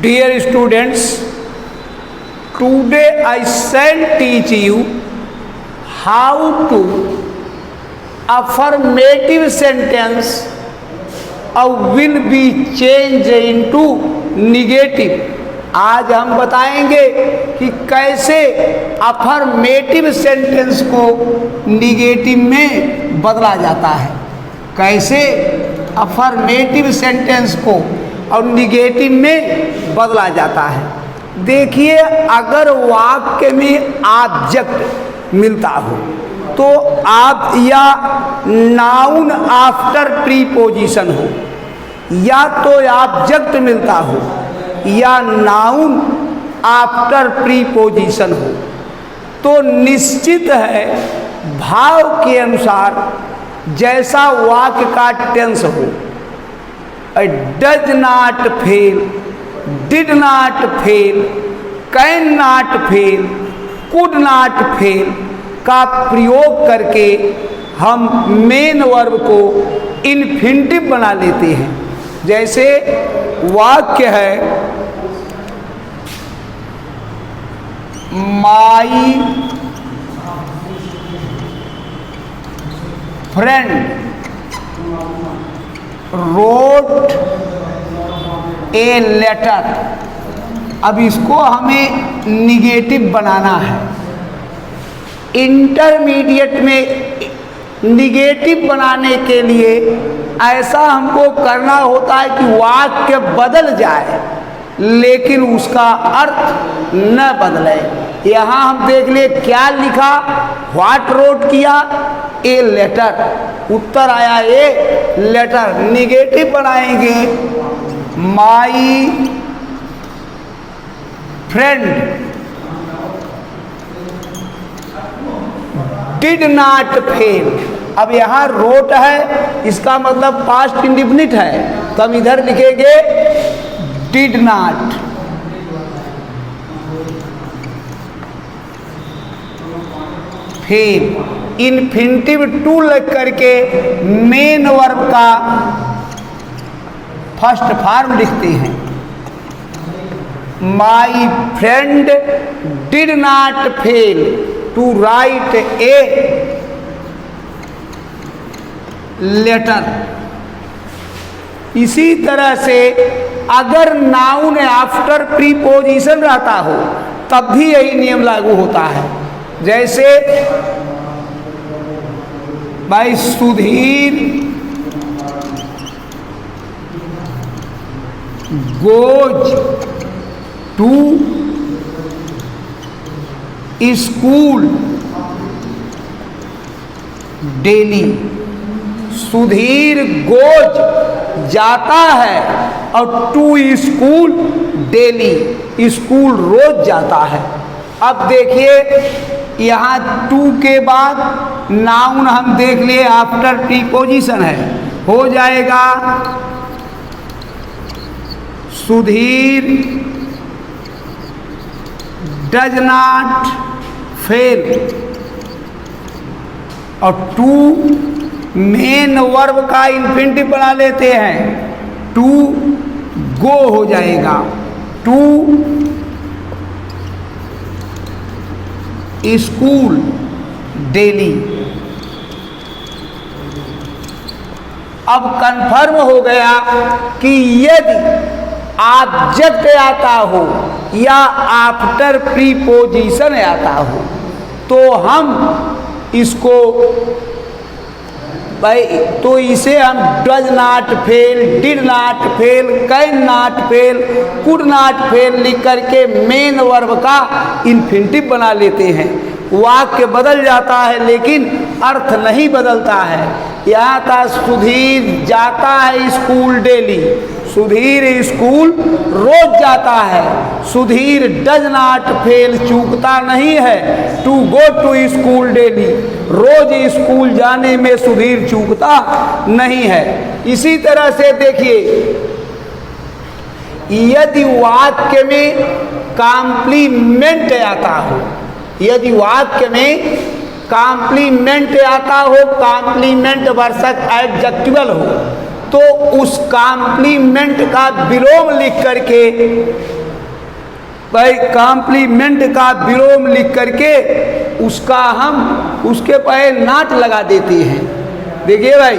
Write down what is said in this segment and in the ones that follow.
Dear students, today I shall teach you how to affirmative sentence will be changed into negative। आज हम बताएंगे कि कैसे affirmative sentence को निगेटिव में बदला जाता है, कैसे अफर्मेटिव सेंटेंस को और निगेटिव में बदला जाता है। देखिए, अगर वाक्य में ऑब्जेक्ट मिलता हो तो आप या नाउन आफ्टर प्रीपोजिशन हो, या तो ऑब्जेक्ट मिलता हो या नाउन आफ्टर प्रीपोजिशन हो, तो निश्चित है भाव के अनुसार जैसा वाक्य का टेंस हो, does not fail, did not fail, can not fail, could not fail का प्रयोग करके हम मेन वर्ब को इन्फिनिटिव बना लेते हैं। जैसे वाक्य है, my friend wrote a letter. अब इसको हमें निगेटिव बनाना है। इंटरमीडिएट में निगेटिव बनाने के लिए ऐसा हमको करना होता है कि वाक्य बदल जाए लेकिन उसका अर्थ न बदले। यहाँ हम देख ले क्या लिखा, व्हाट रोट किया, ए लेटर, उत्तर आया ए लेटर। निगेटिव बनाएंगे, my friend did not fail. अब यहाँ रोट है, इसका मतलब पास्ट इंडेफिनिट है, तो हम इधर लिखेंगे did not fail. Infinitive to लग करके मेन वर्ब का फर्स्ट फॉर्म लिखते हैं। My friend did not fail to write a letter. इसी तरह से अगर नाउन आफ्टर प्रीपोजिशन रहता हो तब भी यही नियम लागू होता है। जैसे भाई Sudhir goes to school daily. Sudhir goes जाता है और टू स्कूल डेली, स्कूल रोज जाता है। अब देखिए, यहाँ टू के बाद नाउन हम देख लिए आफ्टर प्रीपोजिशन है, हो जाएगा सुधीर डज नॉट फेल, और टू मेन वर्ब का इन्फिनिटिव बना लेते हैं, टू गो हो जाएगा, टू स्कूल डेली। अब कंफर्म हो गया कि यदि ऑब्जेक्ट आता हो या आफ्टर प्रीपोजिशन आता हो तो हम इसको भाई, तो इसे हम does not fail, did not fail, can not fail, could not fail लिख करके मेन वर्ब का इन्फिनिटिव बना लेते हैं। वाक्य बदल जाता है लेकिन अर्थ नहीं बदलता है। यहाँ था सुधीर जाता है स्कूल डेली, सुधीर स्कूल रोज जाता है। सुधीर डज नॉट फेल, चूकता नहीं है, to go to school daily, रोज स्कूल जाने में सुधीर चूकता नहीं है। इसी तरह से देखिए, यदि वाक्य में कॉम्प्लीमेंट आता हो, यदि वाक्य में कॉम्प्लीमेंट आता हो, कॉम्प्लीमेंट वर्सक एडजेक्टिवल हो, तो उस कॉम्प्लीमेंट का विलोम लिख करके, भाई कॉम्प्लीमेंट का विलोम लिख करके उसका हम उसके पहले नाट लगा देते हैं। देखिए भाई,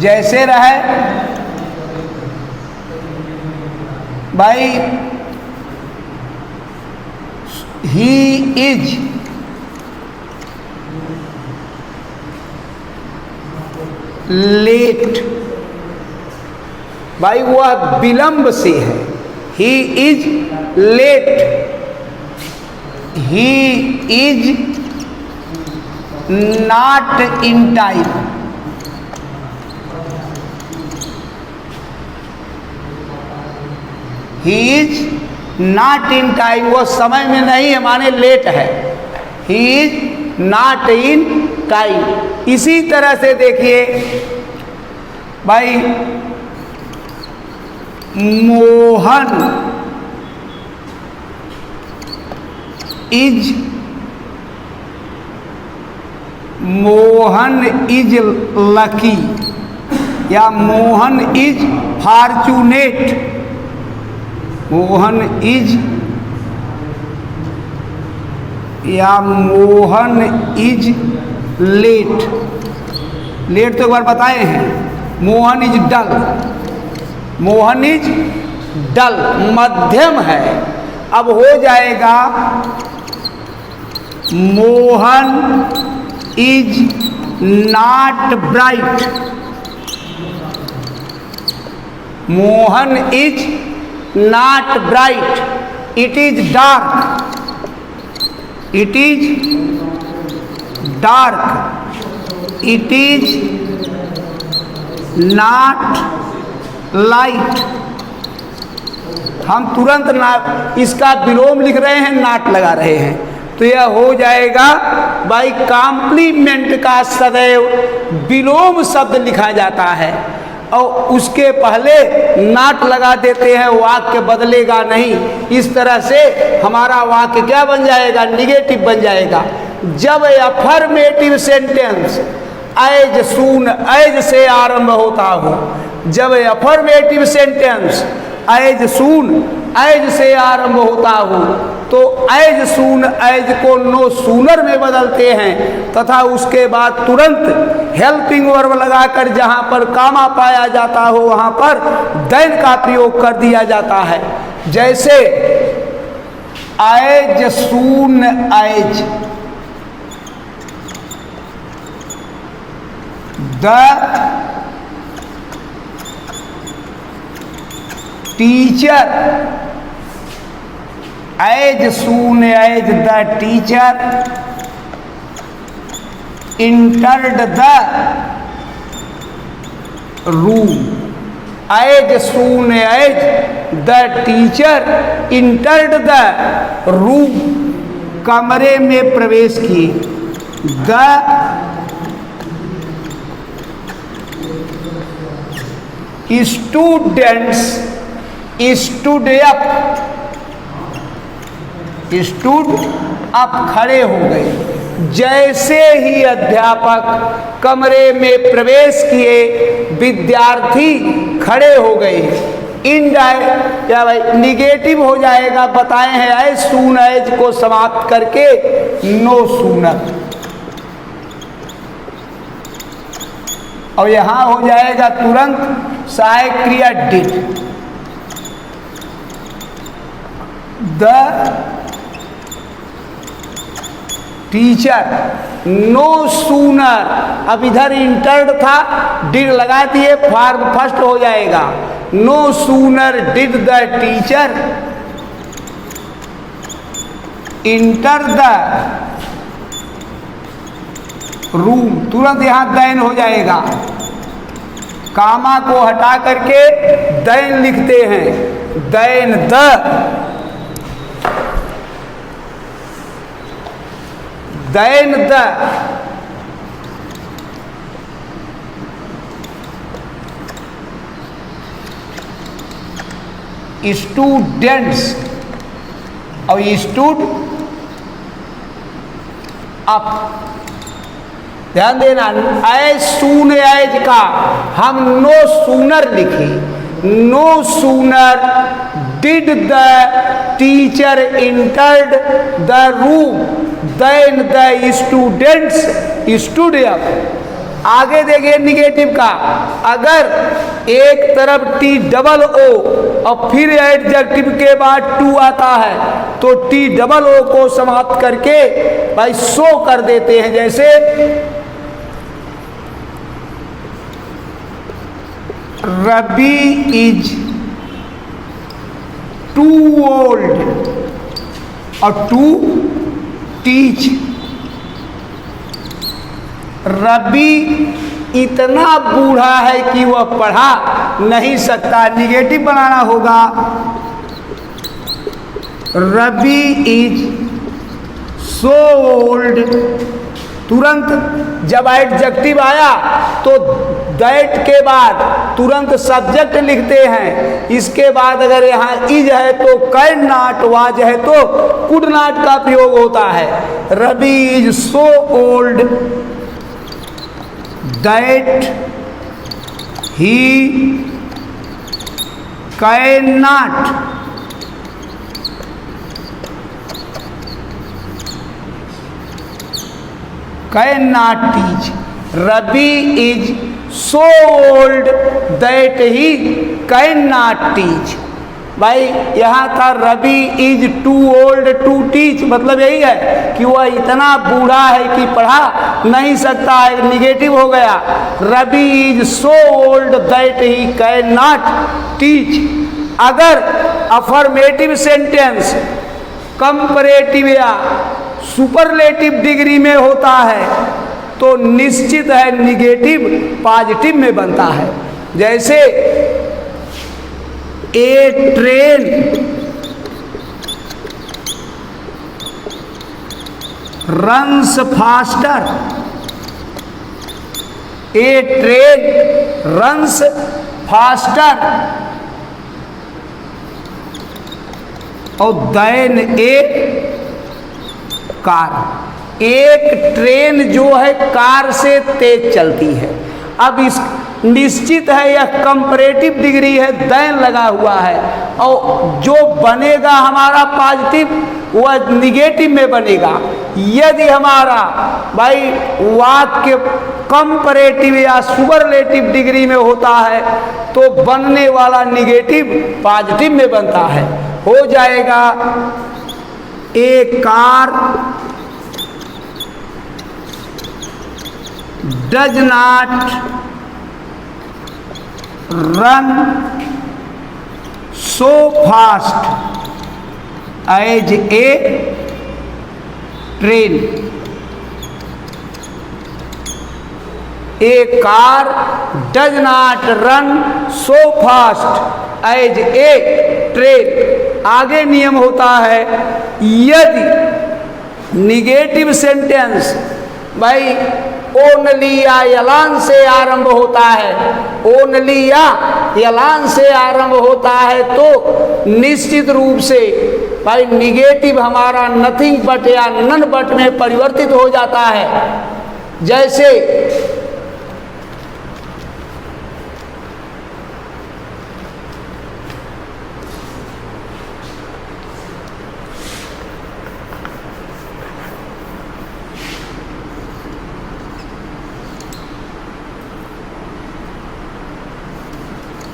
जैसे रहे भाई, ही इज लेट, भाई वह विलंब से है। He is late, he is not in time, he is not in time, वो समय में नहीं है माने लेट है। He is not in time. इसी तरह से देखिए भाई, मोहन इज लकी, या Mohan is fortunate, Mohan is, या मोहन इज लेट। लेट तो एक बार बताए हैं। Mohan is dull, Mohan is dull, मध्यम है। अब हो जाएगा Mohan is not bright, Mohan is not bright, it is dark, it is dark, it is not light. हम तुरंत ना इसका विलोम लिख रहे हैं, नाट लगा रहे हैं, तो यह हो जाएगा भाई कॉम्प्लीमेंट का सदैव विलोम शब्द लिखा जाता है और उसके पहले नाट लगा देते हैं, वाक्य बदलेगा नहीं। इस तरह से हमारा वाक्य क्या बन जाएगा? निगेटिव बन जाएगा। जब affirmative sentence as soon, as से आरंभ होता हो, जब affirmative sentence as soon, as से आरंभ होता हो, तो एज सून, एज को नो सूनर में बदलते हैं तथा उसके बाद तुरंत हेल्पिंग वर्ब लगाकर जहां पर कामा पाया जाता हो वहां पर देन का प्रयोग कर दिया जाता है। जैसे as soon as the teacher, as soon as the teacher entered the room, as soon as the teacher entered the room, कमरे में प्रवेश किए। The students stood up, stood up खड़े हो गए। जैसे ही अध्यापक कमरे में प्रवेश किए विद्यार्थी खड़े हो गए। इनडायरेक्ट क्या भाई निगेटिव हो जाएगा, बताए हैं एज सून एज को समाप्त करके नो सूनर, और यहां हो जाएगा तुरंत सहायक क्रिया did. The teacher no sooner, अब इधर इंटर्ड था, डिड लगा दिए, फॉर्म फर्स्ट हो जाएगा। No sooner did the teacher enter the room, तुरंत यहां दैन हो जाएगा। कामा को हटा करके दैन लिखते हैं। Than the, than the students, और स्टूड अप, ध्यान देना, एज सून एज का हम नो सूनर लिखे, no sooner did the teacher entered the room than the students stood up. आगे देखिए निगेटिव का, अगर एक तरफ टी डबल ओ और फिर एडजेक्टिव के बाद टू आता है तो टी डबल ओ को समाप्त करके भाई सो कर देते हैं। जैसे रबी इज टू ओल्ड और टू टीच। रबी इतना बूढ़ा है कि वह पढ़ा नहीं सकता, निगेटिव बनाना होगा। रबी इज सो ओल्ड, तुरंत जब एडजेक्टिव आया तो दैट के बाद तुरंत सब्जेक्ट लिखते हैं। इसके बाद अगर यहाँ इज है तो कैन नॉट, वाज है तो कुड नॉट का प्रयोग होता है। Rabi is so old that he can not teach. Rabi is so old that he can not teach. भाई यहाँ था Rabi is too old to teach, मतलब यही है कि वह इतना बूढ़ा है कि पढ़ा नहीं सकता है, निगेटिव हो गया। Rabi is so old that he can not teach. अगर अफर्मेटिव सेंटेंस कंपैरेटिव या सुपरलेटिव डिग्री में होता है तो निश्चित है निगेटिव पॉजिटिव में बनता है। जैसे ए ट्रेन रन्स फास्टर, ए ट्रेन रन्स फास्टर और देन ए कार। एक ट्रेन जो है कार से तेज चलती है। अब इस निश्चित है यह कंपैरेटिव डिग्री है, दैन लगा हुआ है और जो बनेगा हमारा पॉजिटिव वह निगेटिव में बनेगा। यदि हमारा भाई वाक्य कंपैरेटिव या सुपरलेटिव डिग्री में होता है तो बनने वाला निगेटिव पॉजिटिव में बनता है। हो जाएगा a car does not run so fast as a train. A car does not run so fast as a train. आगे नियम होता है यदि निगेटिव सेंटेंस भाई ओनली या यलान से आरंभ होता है, ओनली या यलान से आरंभ होता है तो निश्चित रूप से भाई निगेटिव हमारा नथिंग बट या नन बट में परिवर्तित हो जाता है। जैसे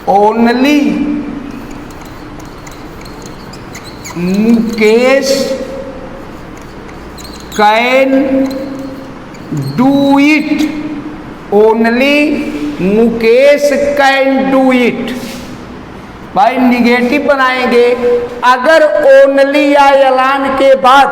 only Mukesh can do it, only Mukesh can do it. भाई निगेटिव बनाएंगे अगर ओनली या एलान के बाद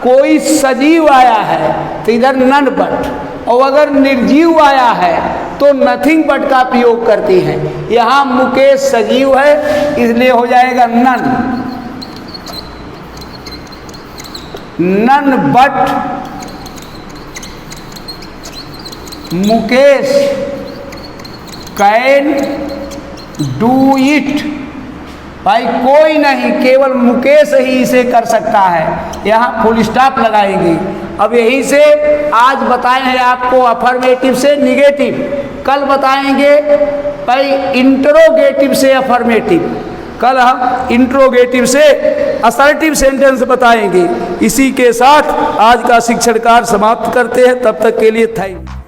कोई सजीव आया है तो इधर नन बट, और अगर निर्जीव आया है तो नथिंग बट का प्रयोग करते हैं। यहाँ मुकेश सजीव है इसलिए हो जाएगा none, none but Mukesh can do it. भाई कोई नहीं, केवल मुकेश ही इसे कर सकता है। यहाँ फुल स्टॉप लगाएंगे। अब यहीं से आज बताए हैं आपको अफर्मेटिव से निगेटिव, कल बताएंगे भाई इंट्रोगेटिव से अफर्मेटिव, कल हम इंट्रोगेटिव से असर्टिव सेंटेंस बताएंगे। इसी के साथ आज का शिक्षण कार्य समाप्त करते हैं। तब तक के लिए थैंक यू।